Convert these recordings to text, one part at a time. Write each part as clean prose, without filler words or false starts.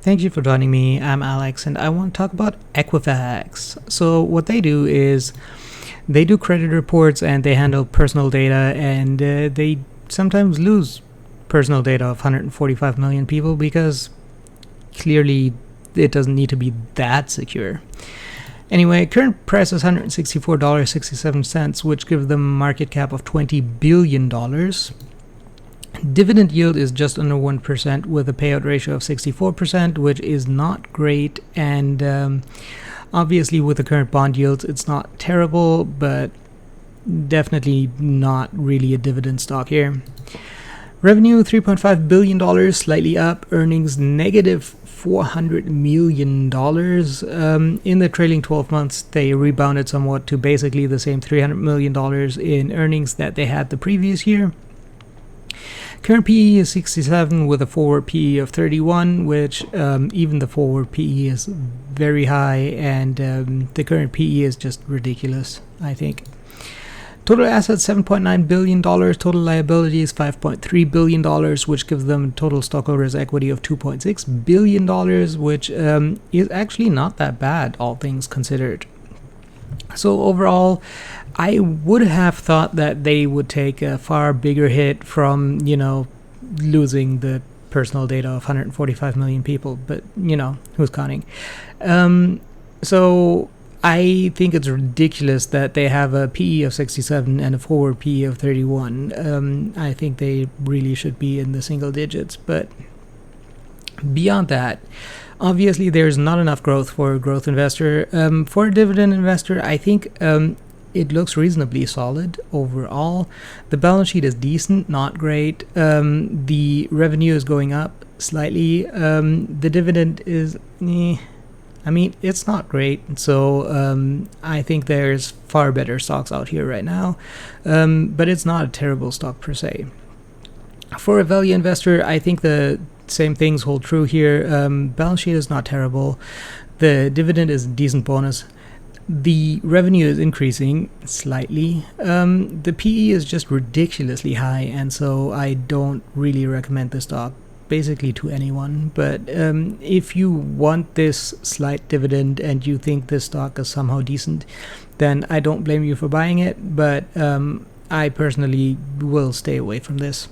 Thank you for joining me. I'm Alex and I want to talk about Equifax. So what they do is they do credit reports and they handle personal data, and they sometimes lose personal data of 145 million people because clearly it doesn't need to be that secure. Anyway, current price is $164.67, which gives them a market cap of $20 billion. Dividend yield is just under 1% with a payout ratio of 64%, which is not great. And obviously with the current bond yields, it's not terrible, but definitely not really a dividend stock here. Revenue $3.5 billion, slightly up. Earnings negative $400 million. In the trailing 12 months, they rebounded somewhat to basically the same $300 million in earnings that they had the previous year. Current PE is 67 with a forward PE of 31, which even the forward PE is very high, and the current PE is just ridiculous, I think. Total assets $7.9 billion, total liabilities $5.3 billion, which gives them total stockholders' equity of $2.6 billion, which is actually not that bad, all things considered. So overall, I would have thought that they would take a far bigger hit from, losing the personal data of 145 million people, but, who's counting? So I think it's ridiculous that they have a PE of 67 and a forward PE of 31. I think they really should be in the single digits, but beyond that, obviously there's not enough growth for a growth investor. For a dividend investor, I think it looks reasonably solid overall. The balance sheet is decent, not great. The revenue is going up slightly. The dividend is it's not great. So I think there's far better stocks out here right now, but it's not a terrible stock per se. For a value investor, I think the same things hold true here. Balance sheet is not terrible. The dividend is a decent bonus. The revenue is increasing slightly. The PE is just ridiculously high, and so I don't really recommend the stock basically to anyone. But if you want this slight dividend and you think this stock is somehow decent, then I don't blame you for buying it, but I personally will stay away from this.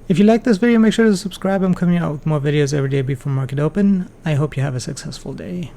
If you like this video, make sure to subscribe. I'm coming out with more videos every day before market open. I hope you have a successful day.